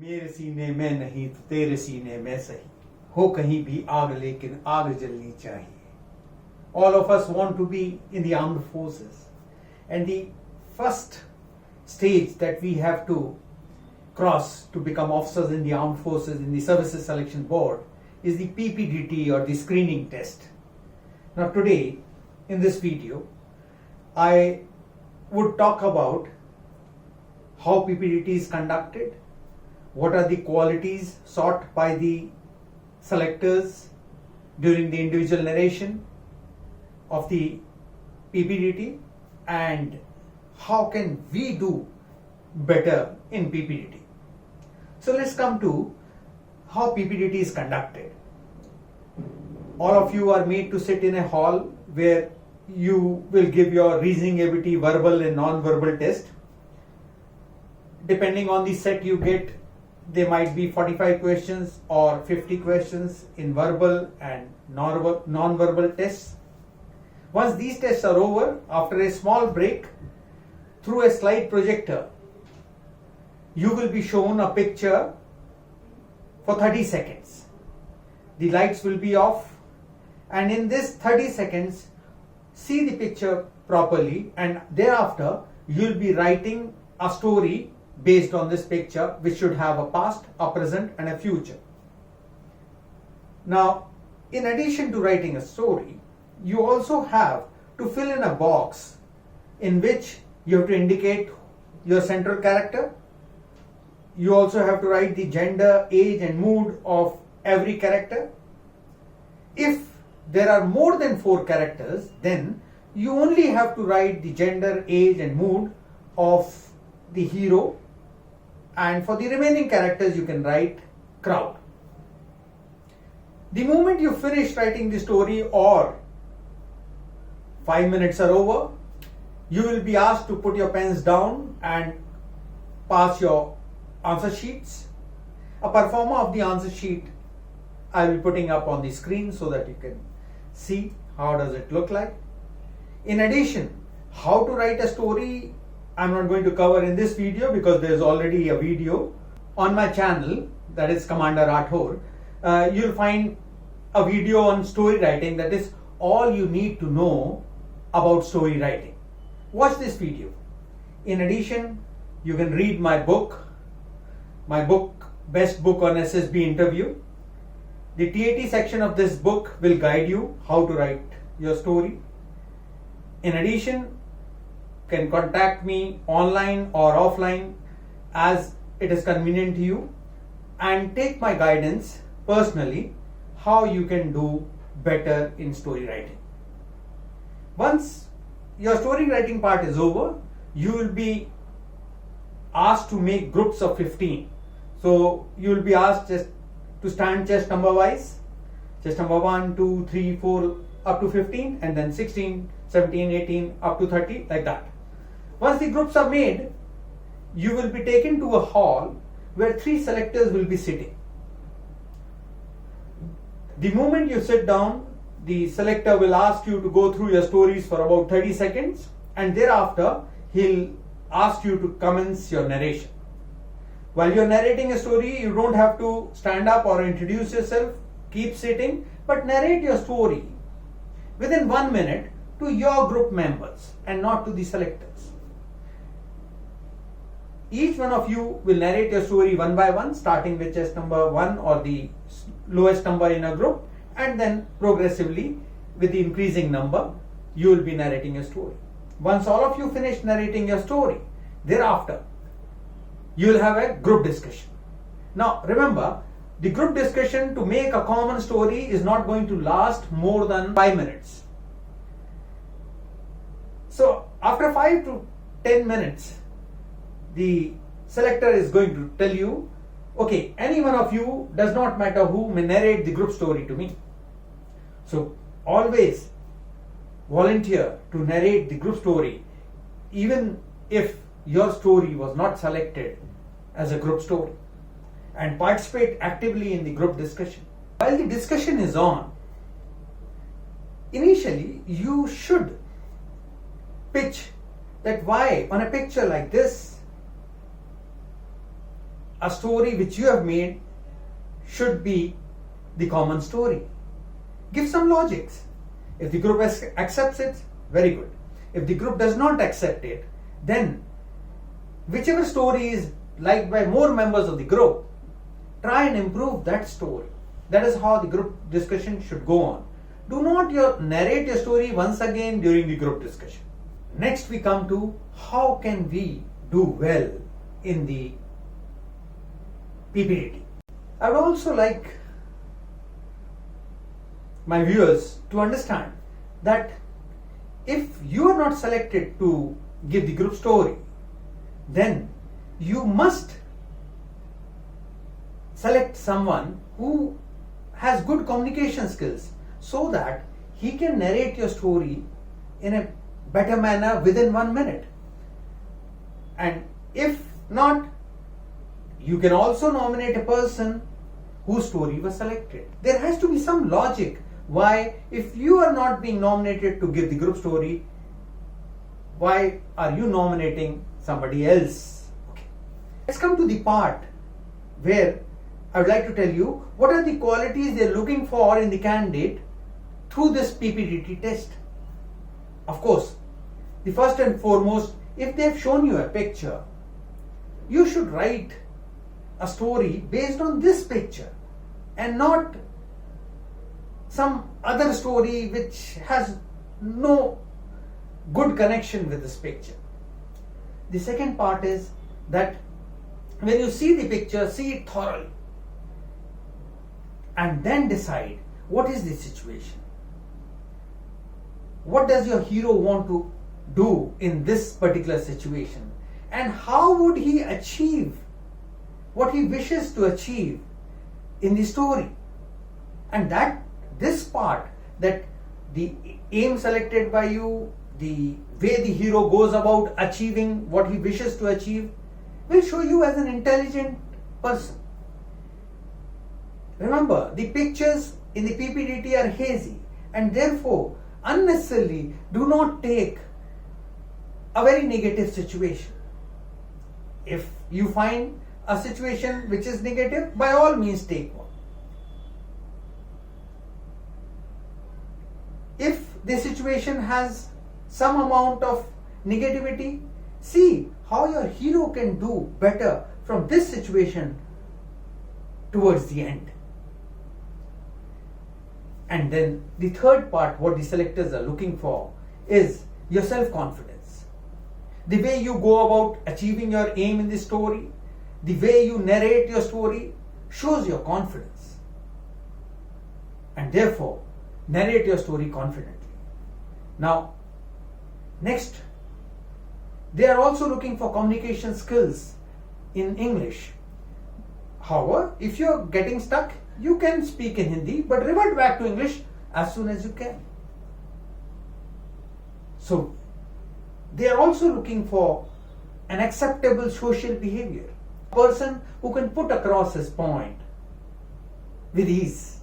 मेरे सीने में नहीं तो तेरे सीने में सही हो कहीं भी आग लेकिन आग जलनी चाहिए. All of us want to be in the armed forces, and the first stage that we have to cross to become officers in the armed forces in the services selection board is the PPDT or the screening test. Now today in this video I would talk about how PPDT is conducted, what are the qualities sought by the selectors during the individual narration of the PPDT, and how can we do better in PPDT. So let's come to how PPDT is conducted. All of you are made to sit in a hall where you will give your reasoning ability verbal and non-verbal test. Depending on the set you get, there might be 45 questions or 50 questions in verbal and non-verbal tests. Once these tests are over, after a small break, through a slide projector, you will be shown a picture for 30 seconds. The lights will be off, and in this 30 seconds, see the picture properly, and thereafter you will be writing a story based on this picture, which should have a past, a present, and a future. Now, in addition to writing a story, you also have to fill in a box in which you have to indicate your central character. You also have to write the gender, age, and mood of every character. If there are more than 4 characters, then you only have to write the gender, age, and mood of the hero, and for the remaining characters you can write crowd. The moment you finish writing the story or 5 minutes are over, you will be asked to put your pens down and pass your answer sheets. A performer of the answer sheet I will be putting up on the screen so that you can see how does it look like. In addition, how to write a story I'm not going to cover in this video because there is already a video on my channel, that is Commander Rathore. You'll find a video on story writing, that is all you need to know about story writing. Watch this video. In addition, you can read my book, Best Book on SSB Interview. The TAT section of this book will guide you how to write your story. In addition, you can contact me online or offline as it is convenient to you, and take my guidance personally how you can do better in story writing. Once your story writing part is over, you will be asked to make groups of 15. So you will be asked just to stand chest number wise, chest number 1, 2, 3, 4 up to 15, and then 16, 17, 18 up to 30, like that. Once the groups are made, you will be taken to a hall where 3 selectors will be sitting. The moment you sit down, the selector will ask you to go through your stories for about 30 seconds, and thereafter he'll ask you to commence your narration. While you're narrating a story, you don't have to stand up or introduce yourself, keep sitting, but narrate your story within 1 minute to your group members and not to the selectors. Each one of you will narrate your story one by one, starting with chest number 1 or the lowest number in a group, and then progressively with the increasing number you will be narrating your story. Once all of you finish narrating your story, thereafter you will have a group discussion. Now remember, the group discussion to make a common story is not going to last more than 5 minutes. So after 5 to 10 minutes, the selector is going to tell you, okay, any one of you, does not matter who, may narrate the group story to me. So always volunteer to narrate the group story, even if your story was not selected as a group story, and participate actively in the group discussion. While the discussion is on, initially you should pitch that why on a picture like this a story which you have made should be the common story. Give some logics. If the group accepts it, very good. If the group does not accept it, then whichever story is liked by more members of the group, try and improve that story. That is how the group discussion should go on. Do not narrate your story once again during the group discussion. Next we come to how can we do well in the PPDT. I would also like my viewers to understand that if you are not selected to give the group story, then you must select someone who has good communication skills so that he can narrate your story in a better manner within 1 minute. And if not, you can also nominate a person whose story was selected. There has to be some logic why, if you are not being nominated to give the group story, why are you nominating somebody else? Okay. Let's come to the part where I would like to tell you what are the qualities they are looking for in the candidate through this PPDT test. Of course, the first and foremost, if they have shown you a picture, you should write a story based on this picture and not some other story which has no good connection with this picture. The second part is that when you see the picture, see it thoroughly and then decide what is the situation. What does your hero want to do in this particular situation, and how would he achieve what he wishes to achieve in the story? And that this part, that the aim selected by you, the way the hero goes about achieving what he wishes to achieve, will show you as an intelligent person. Remember, the pictures in the PPDT are hazy, and therefore unnecessarily do not take a very negative situation. If you find a situation which is negative, by all means take one. If the situation has some amount of negativity, see how your hero can do better from this situation towards the end. And then the third part, what the selectors are looking for, is your self-confidence. The way you go about achieving your aim in the story, the way you narrate your story shows your confidence. And therefore, narrate your story confidently. Now, next, they are also looking for communication skills in English. However, if you are getting stuck, you can speak in Hindi, but revert back to English as soon as you can. So, they are also looking for an acceptable social behavior. A person who can put across his point with ease.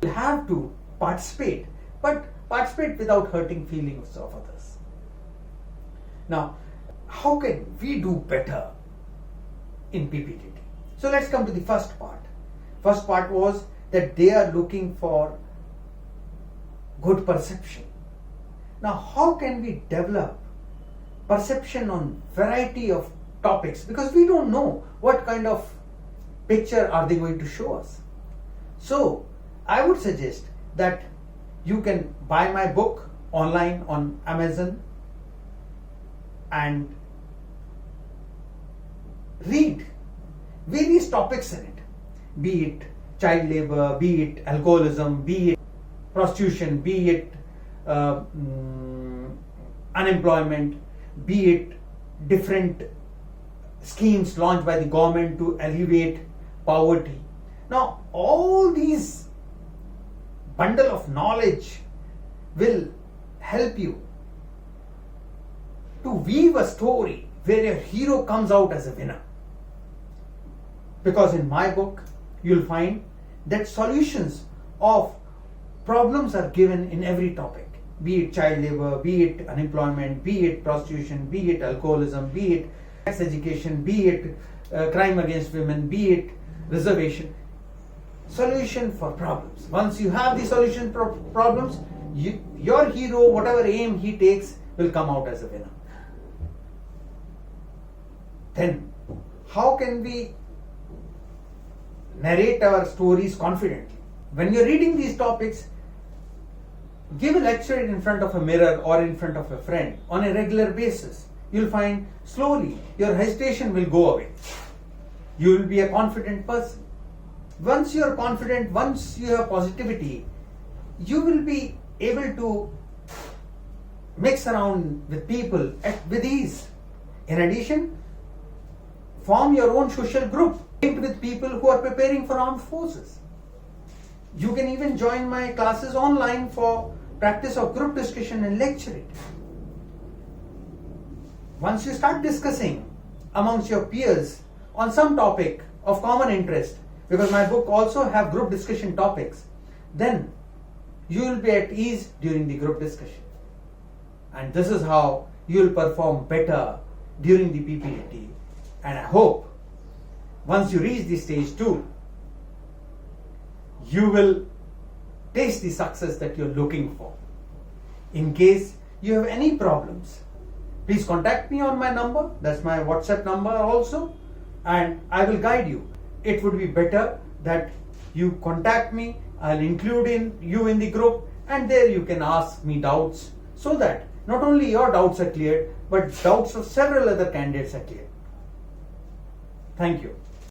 You have to participate, but participate without hurting feelings of others. Now, how can we do better in PPDT? So let's come to the first part. First part was that they are looking for good perception. Now, how can we develop perception on variety of topics? Because we don't know what kind of picture are they going to show us. So, I would suggest that you can buy my book online on Amazon and read various topics in it, be it child labor, be it alcoholism, be it prostitution, be it unemployment, be it different schemes launched by the government to alleviate poverty. Now, all these bundle of knowledge will help you to weave a story where your hero comes out as a winner. Because in my book, you'll find that solutions of problems are given in every topic, be it child labor, be it unemployment, be it prostitution, be it alcoholism, be it sex education, be it crime against women, be it reservation. Solution for problems. Once you have the solution for problems, your hero, whatever aim he takes, will come out as a winner. Then, how can we narrate our stories confidently? When you're reading these topics, give a lecture in front of a mirror or in front of a friend on a regular basis. You'll find slowly your hesitation will go away. You will be a confident person. Once you are confident, once you have positivity, you will be able to mix around with people with ease. In addition, form your own social group with people who are preparing for armed forces. You can even join my classes online for practice of group discussion and lecturing. Once you start discussing amongst your peers on some topic of common interest, because my book also have group discussion topics, then you will be at ease during the group discussion. And this is how you will perform better during the PPDT. And I hope once you reach the stage 2, you will taste the success that you're looking for. In case you have any problems, please contact me on my number. That's my WhatsApp number also, and I will guide you. It would be better that you contact me. I'll include you in the group, and there you can ask me doubts, so that not only your doubts are cleared, but doubts of several other candidates are cleared. Thank you.